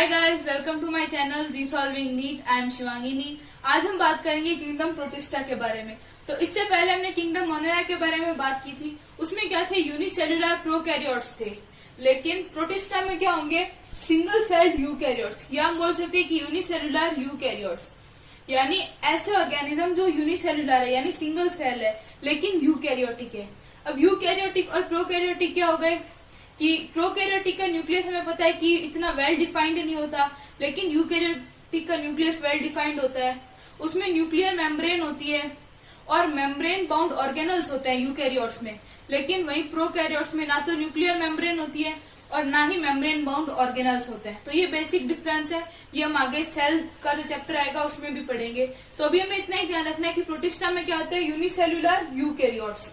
Hi guys, welcome to my channel resolving NEET. I am Shivangini. आज हम बात करेंगे किंगडम प्रोटिस्टा के बारे में। तो इससे पहले हमने किंगडम मोनेरा के बारे में बात की थी। उसमें क्या थे, यूनिसेलुलर प्रोकैरियोट्स थे। लेकिन प्रोटिस्टा में क्या होंगे, सिंगल सेल्ड यूकैरियोट्स, या हम बोल सकते हैं कि यूनिसेलुलर यूकैरियोट्स, यानी ऐसे ऑर्गेनिज्म जो यूनिसेलुलर है यानी सिंगल सेल है लेकिन यूकैरियोटिक है। अब यूकैरियोटिक और प्रोकैरियोटिक क्या हो गए कि प्रोकैरियोटिक का न्यूक्लियस हमें पता है कि इतना वेल डिफाइंड नहीं होता, लेकिन यूकैरियोटिक का न्यूक्लियस वेल डिफाइंड होता है। उसमें न्यूक्लियर मेम्ब्रेन होती है और मेम्ब्रेन बाउंड ऑर्गेनल्स होते हैं यूकैरियोट्स में। लेकिन वही प्रोकैरियोट्स में ना तो न्यूक्लियर मेम्ब्रेन होती है और ना ही मेम्ब्रेन बाउंड ऑर्गेनल्स होते हैं। तो ये बेसिक डिफरेंस है। ये हम आगे सेल का जो चैप्टर आएगा उसमें भी पढ़ेंगे। तो अभी हमें इतना ही ध्यान रखना है कि प्रोटिस्टा में क्या होता है, यूनिसेलुलर यूकैरियोट्स।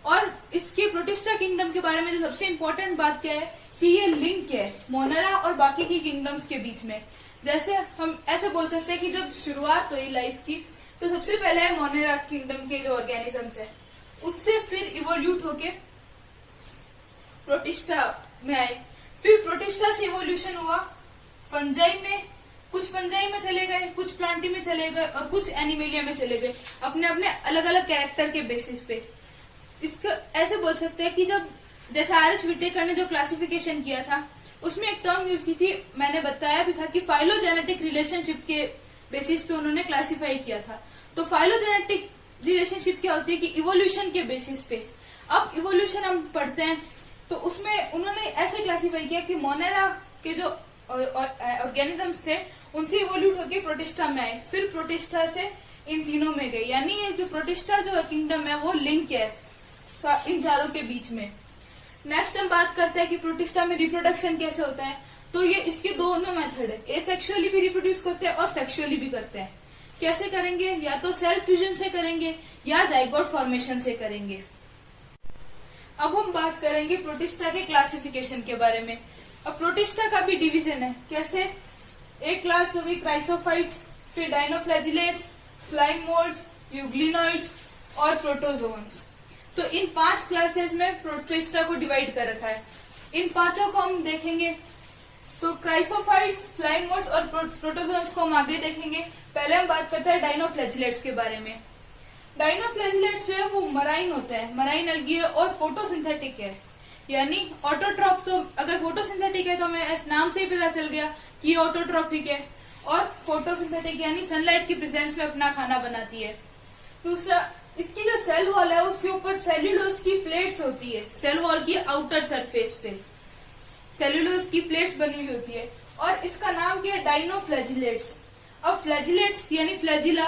और इसके प्रोटिस्टा किंगडम के बारे में जो सबसे इम्पोर्टेंट बात क्या है कि ये लिंक है मोनेरा और बाकी की किंगडम्स के बीच में। जैसे हम ऐसे बोल सकते हैं कि जब शुरुआत हुई लाइफ की तो सबसे पहले है मोनेरा किंगडम के जो ऑर्गेनिजम्स है, उससे फिर इवोल्यूट होके प्रोटिस्टा में आए। फिर प्रोटिस्टा से इवोल्यूशन हुआ फंजाई में, कुछ फंजाई में चले गए, कुछ प्लांटी में चले गए और कुछ एनिमेलिया में चले गए, अपने अपने अलग अलग कैरेक्टर के बेसिस पे। इसको ऐसे बोल सकते हैं कि जब जैसे आर.एच. विटेकर ने जो क्लासिफिकेशन किया था उसमें एक टर्म यूज की थी, मैंने बताया भी था कि फाइलोजेनेटिक रिलेशनशिप के बेसिस पे उन्होंने क्लासिफाई किया था। तो फाइलोजेनेटिक रिलेशनशिप क्या होती है कि इवोल्यूशन के बेसिस पे। अब इवोल्यूशन हम पढ़ते हैं तो उसमें उन्होंने ऐसे क्लासिफाई किया कि मोनेरा के जो ऑर्गेनिजम्स थे उनसे इवोल्यूट होकर प्रोटिस्टा में आए, फिर प्रोटिस्टा से इन तीनों में गए। यानी ये जो प्रोटिस्टा जो किंगडम है वो लिंक है इन चारों के बीच में। नेक्स्ट हम बात करते हैं कि प्रोटिस्टा में रिप्रोडक्शन कैसे होता है। तो ये इसके दोनों मेथड है, एसेक्सुअली भी रिप्रोड्यूस करते हैं और सेक्सुअली भी करते हैं। कैसे करेंगे, या तो सेल फ्यूजन से करेंगे या जाइगोट फॉर्मेशन से करेंगे। अब हम बात करेंगे प्रोटिस्टा के क्लासिफिकेशन के बारे में। अब प्रोटिस्टा का भी डिवीजन है। कैसे, एक क्लास हो गई क्राइसोफाइट्स, फिर डायनोफ्लैजिलेट्स, स्लाइम मोल्ड्स, यूग्लिनोइड्स और प्रोटोजोन्स। तो इन 5 क्लासेस में प्रोटिस्टा को डिवाइड कर रखा है। इन पांचों को हम देखेंगे। तो क्राइसोफाइट्स, स्लाइम मोल्ड्स और प्रोटोजोन्स को हम आगे देखेंगे। पहले हम बात करते हैं डायनोफ्लैजिलेट्स के बारे में। डायनोफ्लैजिलेट्स जो है वो मराइन होता है, मराइन एल्गी है और फोटोसिंथेटिक है। यानी ऑटोट्रॉप, तो अगर फोटोसिंथेटिक है तो हमें इस नाम से ही पता चल गया कि ऑटोट्रॉपिक है, और फोटोसिंथेटिक यानी सनलाइट की प्रेजेंस में अपना खाना बनाती है। दूसरा, इसकी जो सेल वॉल है उसके ऊपर सेल्यूलोज की प्लेट्स होती है। सेल वॉल की आउटर सरफेस पे सेल्यूलोज की प्लेट्स बनी हुई होती है और इसका नाम क्या है, डायनोफ्लैजिलेट्स। अब फ्लैजिलेट्स यानी फ्लैजिला,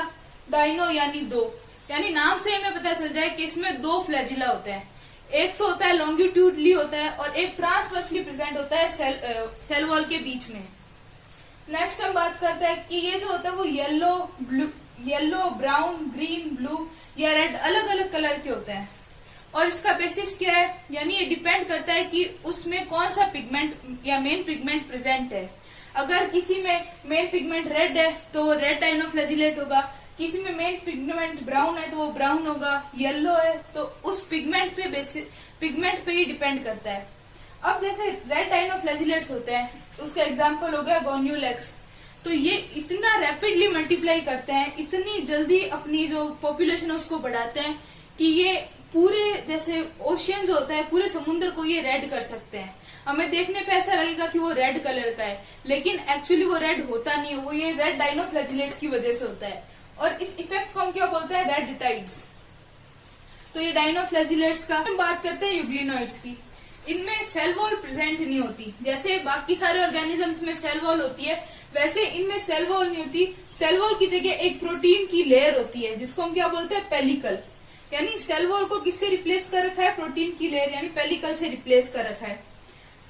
डायनो यानी दो, यानी नाम से हमें पता चल जाए कि इसमें 2 फ्लैजिला होते हैं। एक तो होता है लॉन्गिट्यूडली होता है और एक ट्रांसवर्सली प्रेजेंट होता है सेल वॉल के बीच में। नेक्स्ट हम बात करते हैं कि ये जो होता है वो येलो, ब्राउन, ग्रीन, ब्लू या रेड अलग अलग कलर के होते हैं। और इसका बेसिस क्या है, यानी ये डिपेंड करता है कि उसमें कौन सा पिगमेंट या मेन पिगमेंट प्रेजेंट है। अगर किसी में मेन पिगमेंट रेड है तो वो रेड डायनोफ्लैजिलेट होगा, किसी में मेन पिगमेंट ब्राउन है तो वो ब्राउन होगा, येलो है तो उस पिगमेंट पे ही डिपेंड करता है। अब जैसे रेड डायनोफ्लैजिलेट्स होते हैं, उसका एग्जाम्पल हो गया गोन्यूलेक्स। तो ये इतना रैपिडली मल्टीप्लाई करते हैं, इतनी जल्दी अपनी जो पॉपुलेशन है उसको बढ़ाते हैं कि ये पूरे जैसे ओशियन जो होता है पूरे समुद्र को ये रेड कर सकते हैं। हमें देखने पे ऐसा लगेगा कि वो रेड कलर का है, लेकिन एक्चुअली वो रेड होता नहीं है, वो ये रेड डायनोफ्लैजिलेट्स की वजह से होता है। और इस इफेक्ट को हम क्या बोलते हैं, रेड टाइड्स। तो ये डायनोफ्लैजिलेट्स का। हम बात करते हैं यूग्लिनोइड्स की। इनमें सेल वॉल प्रेजेंट नहीं होती। जैसे बाकी सारे ऑर्गेनिजम्स में सेल वॉल होती है, वैसे इनमें सेल वॉल नहीं होती। सेल वॉल की जगह एक प्रोटीन की लेयर होती है जिसको हम क्या बोलते हैं, पेलिकल। यानी सेल वॉल को किससे रिप्लेस कर रखा है, प्रोटीन की लेयर यानी पेलिकल से रिप्लेस कर रखा है।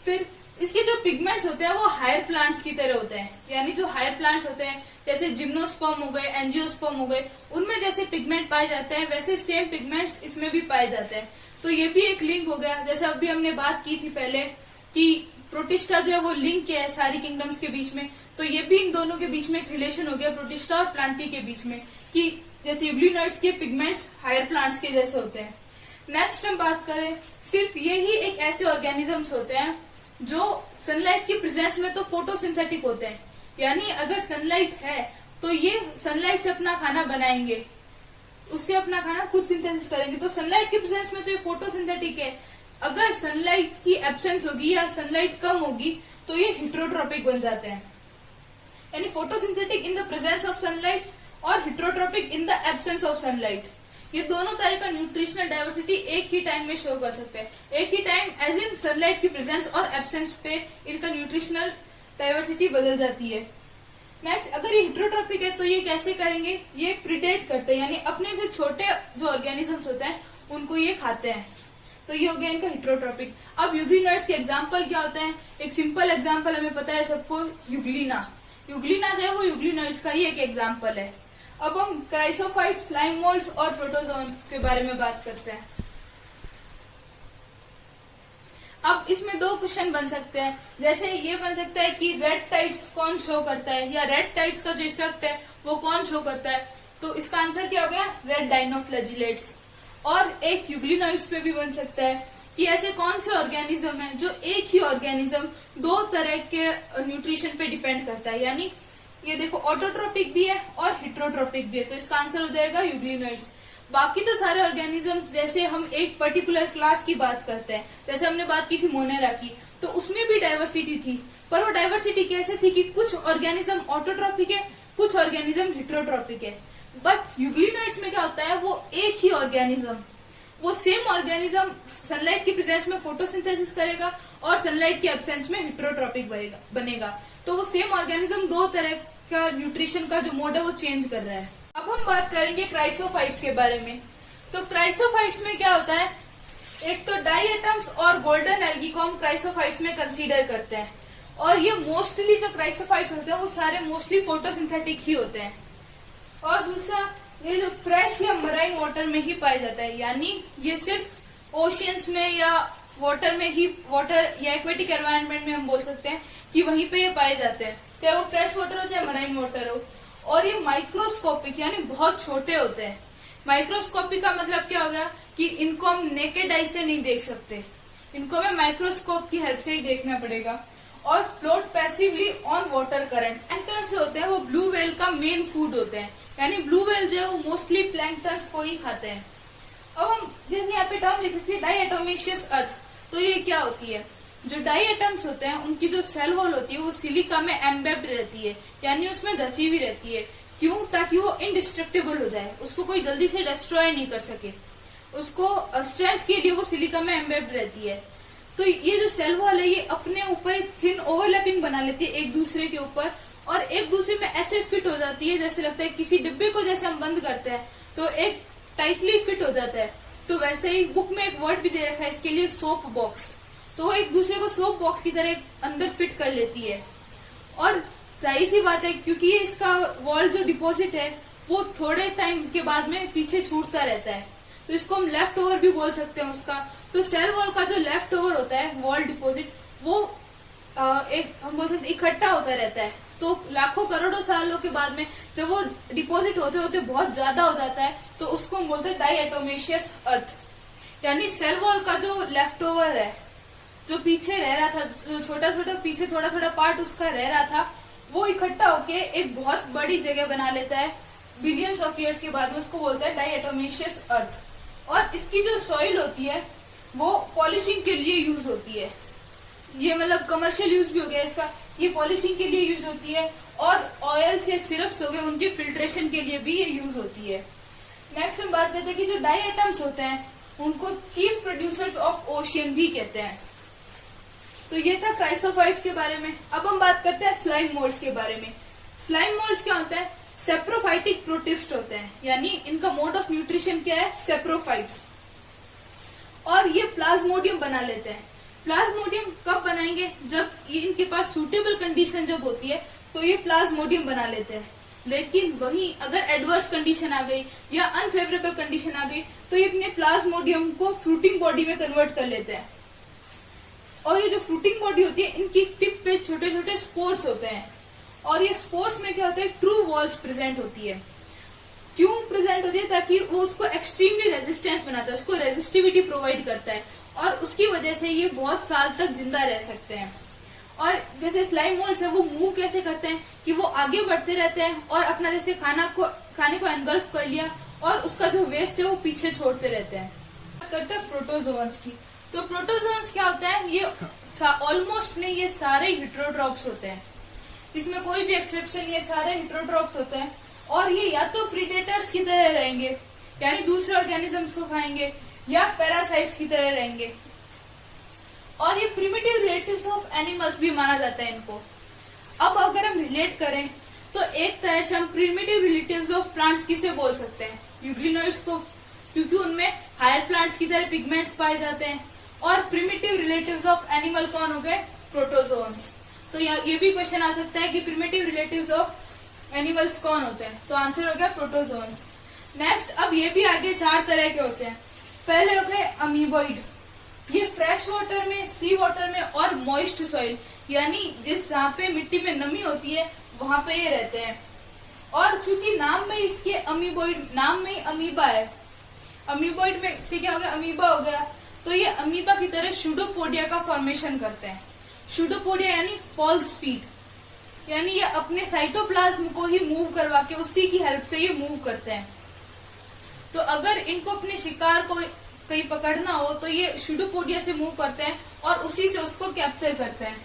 फिर इसके जो पिगमेंट्स होते हैं वो हायर प्लांट्स की तरह होते हैं। यानी जो हायर प्लांट्स होते हैं जैसे जिम्नोस्पर्म हो गए, एंजियोस्पर्म हो गए, उनमें जैसे पिगमेंट पाए जाते हैं वैसे सेम पिगमेंट्स इसमें भी पाए जाते हैं। तो ये भी एक लिंक हो गया। जैसे अभी हमने बात की थी पहले कि प्रोटिस्टा जो है वो लिंक है सारी किंगडम्स के बीच में, तो ये भी इन दोनों के बीच में एक रिलेशन हो गया प्रोटिस्टा और प्लांटी के बीच में, कि जैसे यूग्लिनोइड्स के पिगमेंट्स हायर प्लांट्स के जैसे होते हैं। नेक्स्ट हम बात करें, सिर्फ ये ही एक ऐसे ऑर्गेनिजम्स होते हैं जो सनलाइट की प्रेजेंस में तो फोटोसिंथेटिक होते हैं, यानी अगर सनलाइट है तो ये सनलाइट से अपना खाना बनाएंगे, उससे अपना खाना खुद सिंथेसिस करेंगे। तो सनलाइट की प्रेजेंस में तो ये फोटोसिंथेटिक है। अगर सनलाइट की एब्सेंस होगी या सनलाइट कम होगी तो ये हेटेरोट्रॉपिक बन जाते हैं, यानी photosynthetic in the presence of sunlight और heterotrophic in the absence of sunlight. ये दोनों तरह का न्यूट्रिशनल डाइवर्सिटी एक ही टाइम में शो कर सकते हैं, एक ही टाइम एज इन सनलाइट की प्रेजेंस और एब्सेंस पे इनका न्यूट्रिशनल डाइवर्सिटी बदल जाती है। नेक्स्ट, अगर ये हेटेरोट्रॉपिक है तो ये कैसे करेंगे, ये प्रीडेट करते हैं, यानी अपने से छोटे जो ऑर्गेनिजम्स होते हैं उनको ये खाते हैं, तो ये हो गया इनका हेटेरोट्रॉपिक। अब यूग्लिनट्स के एग्जांपल क्या होते हैं, एक सिंपल एग्जांपल हमें पता है सबको, यूग्लिना। यूग्लिना जो है वो यूग्लिनट्स का ही एक एग्जांपल है। अब हम क्राइसोफाइट्स, स्लाइम मोल्ड्स और प्रोटोजोन्स के बारे में बात करते हैं। अब इसमें दो क्वेश्चन बन सकते हैं, जैसे ये बन सकता है कि रेड टाइड्स कौन शो करता है, या रेड टाइड्स का जो इफेक्ट है वो कौन शो करता है, तो इसका आंसर क्या हो गया, रेड डाइनोफ्लैजिलेट्स। और एक यूग्लिनॉइड्स पे भी बन सकता है कि ऐसे कौन से ऑर्गेनिज्म है जो एक ही ऑर्गेनिज्म दो तरह के न्यूट्रिशन पे डिपेंड करता है, यानी ये देखो ऑटोट्रोपिक भी है और हेटेरोट्रोपिक भी है, तो इसका आंसर हो जाएगा यूग्लिनॉइड्स। बाकी तो सारे ऑर्गेनिजम्स, जैसे हम एक पर्टिकुलर क्लास की बात करते हैं, जैसे हमने बात की थी मोनेरा की, तो उसमें भी डाइवर्सिटी थी, पर वो डाइवर्सिटी कैसे थी कि कुछ ऑर्गेनिज्म ऑटोट्रोपिक है, कुछ ऑर्गेनिज्म हेटेरोट्रोपिक है। बट यूग्लिनॉइड्स में क्या होता है, वो एक ही ऑर्गेनिज्म, वो सेम ऑर्गेनिज्म सनलाइट की प्रेजेंस में फोटोसिंथेसिस करेगा और सनलाइट की एब्सेंस में हेटेरोट्रोपिक बनेगा। तो वो सेम ऑर्गेनिज्म दो तरह का न्यूट्रिशन का जो मोड है वो चेंज कर रहा है। अब हम बात करेंगे क्राइसोफाइट्स के बारे में। तो क्राइसोफाइट्स में क्या होता है, एक तो डाइएटम्स और गोल्डन एल्गी को हम क्राइसोफाइट्स में कंसीडर करते हैं, और ये मोस्टली जो क्राइसोफाइट्स होते हैं वो सारे मोस्टली फोटोसिंथेटिक ही होते हैं। और दूसरा, ये जो फ्रेश या मराइन वाटर में ही पाया जाता है, यानी ये सिर्फ ओशियंस में या वाटर में ही, वाटर या एक्वेटिक एनवायरनमेंट में हम बोल सकते हैं कि वहीं पे ये पाए जाते हैं, चाहे वो फ्रेश वाटर हो चाहे मराइन वाटर हो। और ये माइक्रोस्कोपिक यानी बहुत छोटे होते हैं। माइक्रोस्कोपिक का मतलब क्या हो गया कि इनको हम नेकेड आई से नहीं देख सकते, इनको हमें माइक्रोस्कोप की हेल्प से ही देखना पड़ेगा। और float passively on water currents. Planktons जो होते हैं वो ब्लू व्हेल का मेन फूड होते हैं, यानी ब्लू व्हेल जो है वो मोस्टली प्लैंक्टन्स को ही खाते हैं। अब हम जैसे यहाँ पे टर्म लिख रहे थे डाइएटोमेशियस अर्थ, तो ये क्या होती है, जो डाइएटम्स होते हैं उनकी जो सेल वॉल होती है वो सिलिका में एम्बेब्ड रहती है, यानी उसमें धसी हुई रहती है। क्यों, ताकि वो इनडिस्ट्रक्टेबल हो जाए, उसको कोई जल्दी से डिस्ट्रॉय नहीं कर सके, उसको स्ट्रेंथ के लिए वो सिलिका में एम्बेब्ड रहती है। तो ये जो सेल वॉल है ये अपने ऊपर एक थिन ओवरलैपिंग बना लेती है एक दूसरे के ऊपर, और एक दूसरे में ऐसे फिट हो जाती है जैसे लगता है किसी डिब्बे को जैसे हम बंद करते हैं तो एक टाइटली फिट हो जाता है। तो वैसे ही बुक में एक वर्ड भी दे रखा है इसके लिए, सोप बॉक्स, तो वो एक दूसरे को सोप बॉक्स की तरह अंदर फिट कर लेती है। और जाहिर सी बात है क्योंकि ये इसका वॉल जो डिपॉजिट है वो थोड़े टाइम के बाद में पीछे छूटता रहता है, तो इसको हम लेफ्ट ओवर भी बोल सकते हैं उसका। तो सेल वॉल का जो लेफ्ट ओवर होता है वॉल डिपॉजिट, वो एक हम बोल सकते इकट्ठा होता रहता है। तो लाखों करोड़ों सालों के बाद में जब वो डिपॉजिट होते होते बहुत ज्यादा हो जाता है तो उसको हम बोलते हैं डाइएटोमेशियस अर्थ, यानी सेल वॉल का जो लेफ्ट ओवर है, जो पीछे रह रहा था, जो छोटा छोटा पीछे थोड़ा थोड़ा पार्ट उसका रह रहा था, वो इकट्ठा होके एक बहुत बड़ी जगह बना लेता है बिलियंस ऑफ ईयर्स के बाद में, उसको बोलते हैं डाइएटोमेशियस अर्थ। और इसकी जो सॉइल होती है वो पॉलिशिंग के लिए यूज होती है, ये मतलब कमर्शियल यूज भी हो गया इसका, ये पॉलिशिंग के लिए यूज होती है, और ऑयल्स या सिरप्स हो गए उनके फिल्ट्रेशन के लिए भी ये यूज होती है। नेक्स्ट हम बात करते हैं कि जो डाइएटम्स होते हैं उनको चीफ प्रोड्यूसर्स ऑफ ओशियन भी कहते हैं। तो ये था क्राइसोफाइट्स के बारे में। अब हम बात करते हैं स्लाइम मोल्ड्स के बारे में। स्लाइम मोल्ड्स क्या होता है, सेप्रोफाइटिक प्रोटिस्ट होते हैं, यानी इनका मोड ऑफ न्यूट्रिशन क्या है, सेप्रोफाइट्स, और ये प्लाज्मोडियम बना लेते हैं। प्लाज्मोडियम कब बनाएंगे, जब ये इनके पास सूटेबल कंडीशन जब होती है तो ये प्लाज्मोडियम बना लेते हैं। लेकिन वहीं अगर एडवर्स कंडीशन आ गई या अनफेवरेबल कंडीशन आ गई तो ये अपने प्लाज्मोडियम को फ्रूटिंग बॉडी में कन्वर्ट कर लेते हैं। और ये जो फ्रूटिंग बॉडी होती है इनकी टिप पे छोटे छोटे स्पोर्स होते हैं, और ये स्पोर्स में क्या होता है, ट्रू वॉल्स प्रेजेंट होती है। क्यों प्रेजेंट होती है, ताकि वो उसको एक्सट्रीमली रेजिस्टेंस बनाता है, उसको रेजिस्टिविटी प्रोवाइड करता है, और उसकी वजह से ये बहुत साल तक जिंदा रह सकते हैं। और जैसे स्लाइम मोल्ड्स है वो मूव कैसे करते हैं कि वो आगे बढ़ते रहते हैं और अपना जैसे खाने को एनगल्फ कर लिया और उसका जो वेस्ट है वो पीछे छोड़ते रहते हैं। करते हैं प्रोटोजोअन्स की। तो प्रोटोजोअन्स क्या होता है, ये ऑलमोस्ट नहीं, ये सारे हेटेरोट्रॉप्स होते हैं, इसमें कोई भी एक्सेप्शन, ये सारे हेटेरोट्रॉप्स होते हैं। और ये या तो प्रीडेटर्स की तरह रहेंगे यानी दूसरे ऑर्गेनिजम्स को खाएंगे, या पैरासाइट्स की तरह रहेंगे। और ये प्रिमिटिव रिलेटिव्स ऑफ एनिमल्स भी माना जाता है इनको। अब अगर हम रिलेट करें तो एक तरह से हम प्रिमिटिव रिलेटिव्स ऑफ प्लांट्स किसे बोल सकते हैं, यूग्लिनोइड्स को, क्योंकि उनमें हायर प्लांट्स की तरह पिगमेंट्स पाए जाते हैं। और प्रिमिटिव रिलेटिव्स ऑफ एनिमल कौन हो गए, प्रोटोजोन्स। तो ये भी क्वेश्चन आ सकता है कि प्रिमिटिव रिलेटिव्स ऑफ एनिमल्स कौन होते हैं, तो आंसर हो गया प्रोटोजोन्स। नेक्स्ट, अब ये भी आगे 4 तरह के होते हैं। पहले हो गए अमीबॉइड, ये फ्रेश वाटर में, सी वाटर में और मॉइस्ट सॉइल यानी जहाँ पे मिट्टी में नमी होती है वहां पे ये रहते हैं। और चूंकि नाम में इसके अमीबॉइड, नाम में अमीबा है, अमीबॉइड में से क्या हो गया, अमीबा हो गया, तो ये अमीबा की तरह शूडोपोडिया का फॉर्मेशन करते हैं। शूडोपोडिया यानी फॉल्स फीट, यानी ये अपने साइटोप्लाज्म को ही मूव करवा के उसी की हेल्प से ये मूव करते हैं। तो अगर इनको अपने शिकार को कहीं पकड़ना हो तो ये शूडोपोडिया से मूव करते हैं और उसी से उसको कैप्चर करते हैं।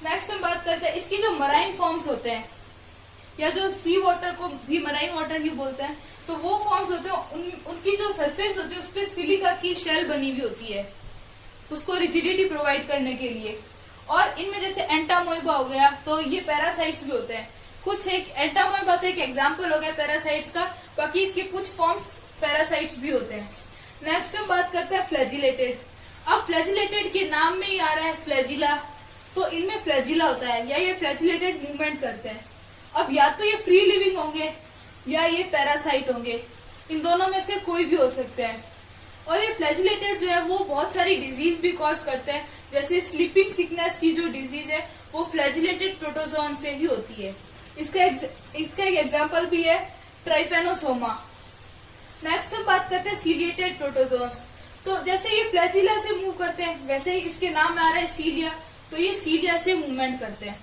नेक्स्ट हम बात करते हैं इसकी जो मराइन फॉर्म्स होते हैं, या जो सी वाटर को भी मराइन वाटर ही बोलते हैं, तो वो फॉर्म्स होते हैं उनकी जो सरफेस होती है उस पर सिलिका की शेल बनी हुई होती है उसको रिजिडिटी प्रोवाइड करने के लिए। और इनमें जैसे एंटामोइबा हो गया, तो ये पैरासाइट्स भी होते हैं। कुछ एक एंटामोइबा तो एक एग्जाम्पल हो गया पैरासाइट्स का, बाकी इसके कुछ फॉर्म्स पैरासाइट्स भी होते हैं। नेक्स्ट हम बात करते हैं फ्लैजिलेटेड। अब फ्लैजिलेटेड के नाम में ही आ रहा है फ्लैजिला, तो इनमें फ्लैजिला होता है या ये फ्लैजिलेटेड मूवमेंट करते हैं। अब या तो ये फ्री लिविंग होंगे या ये पैरासाइट होंगे, इन दोनों में से कोई भी हो सकते हैं। और ये फ्लैजिलेटेड जो है वो बहुत सारी डिजीज भी कॉज करते हैं, जैसे स्लीपिंग सिकनेस की जो डिजीज है वो फ्लैजिलेटेड प्रोटोजोन से ही होती है। इसका एक एग्जाम्पल भी है ट्राइफेनोसोमा। नेक्स्ट हम बात करते हैं सीलिएटेड प्रोटोजोन्स। तो जैसे ये फ्लैजिला से मूव करते हैं वैसे ही इसके नाम में आ रहा है सीलिया, तो ये सीलिया से मूवमेंट करते हैं।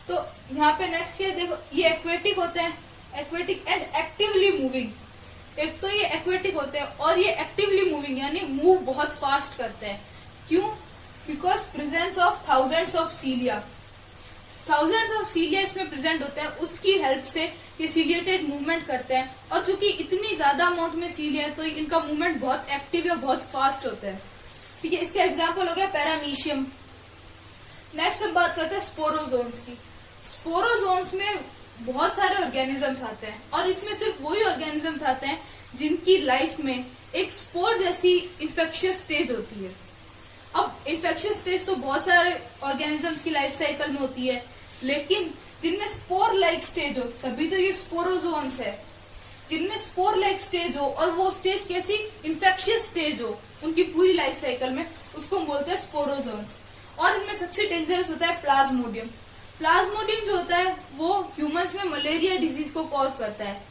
तो यहाँ पे नेक्स्ट ये देखो, ये एक्वेटिक होते हैं, एक्वेटिक एंड एक्टिवली मूविंग। एक तो ये एक्वेटिक होते हैं और ये एक्टिवली मूविंग यानी मूव बहुत फास्ट करते हैं। क्यों? Because presence of thousands of सीलिया, thousands of सीलिया इसमें प्रेजेंट होते हैं, उसकी हेल्प से ये सीलिएटेड मूवमेंट करते हैं। और चूंकि इतनी ज्यादा अमाउंट में सीलिया है तो इनका मूवमेंट बहुत एक्टिव या बहुत फास्ट होता है। ठीक है, इसका एग्जाम्पल हो गया पैरामीशियम। नेक्स्ट हम बात करते हैं स्पोरोजोन्स की। स्पोरोजोन्स में बहुत सारे ऑर्गेनिजम्स आते हैं और इसमें सिर्फ वही ऑर्गेनिजम्स आते हैं जिनकी लाइफ में एक स्पोर जैसी इन्फेक्शियस स्टेज होती है। अब इन्फेक्शियस स्टेज तो बहुत सारे ऑर्गेनिजम्स की लाइफ साइकिल में होती है, लेकिन जिनमें स्पोर लाइक स्टेज हो तभी तो ये स्पोरोजोन्स है। जिनमें स्पोर लाइक स्टेज हो और वो स्टेज कैसी, इन्फेक्शियस स्टेज हो उनकी पूरी लाइफ साइकिल में, उसको हम बोलते हैं स्पोरोजोन्स। और इनमें सबसे डेंजरस होता है प्लाज्मोडियम। प्लाज्मोडियम जो होता है वो ह्यूमंस में मलेरिया डिजीज को कॉज करता है।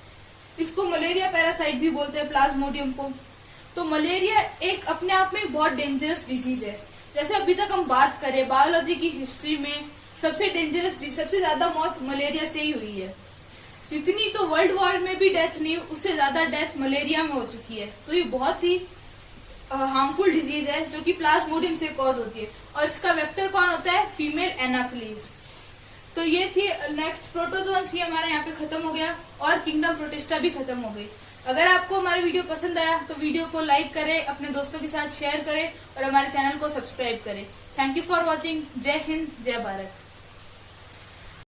इसको मलेरिया पैरासाइट भी बोलते हैं प्लाज्मोडियम को। तो मलेरिया एक अपने आप में बहुत डेंजरस डिजीज है। जैसे अभी तक हम बात करें बायोलॉजी की हिस्ट्री में सबसे डेंजरस, सबसे ज्यादा मौत मलेरिया से ही हुई है। इतनी तो वर्ल्ड वॉर में भी डेथ नहीं, उससे ज्यादा डेथ मलेरिया में हो चुकी है। तो ये बहुत ही हार्मफुल डिजीज है जो कि प्लाज्मोडियम से कॉज होती है। और इसका वेक्टर कौन होता है, फीमेल एनाफिलीज। तो ये थी नेक्स्ट प्रोटोजोन्स, ही हमारा यहाँ पे खत्म हो गया और किंगडम प्रोटिस्टा भी खत्म हो गई। अगर आपको हमारी वीडियो पसंद आया तो वीडियो को लाइक करें, अपने दोस्तों के साथ शेयर करें और हमारे चैनल को सब्सक्राइब करें। Thank you for watching. जय हिंद, जय भारत।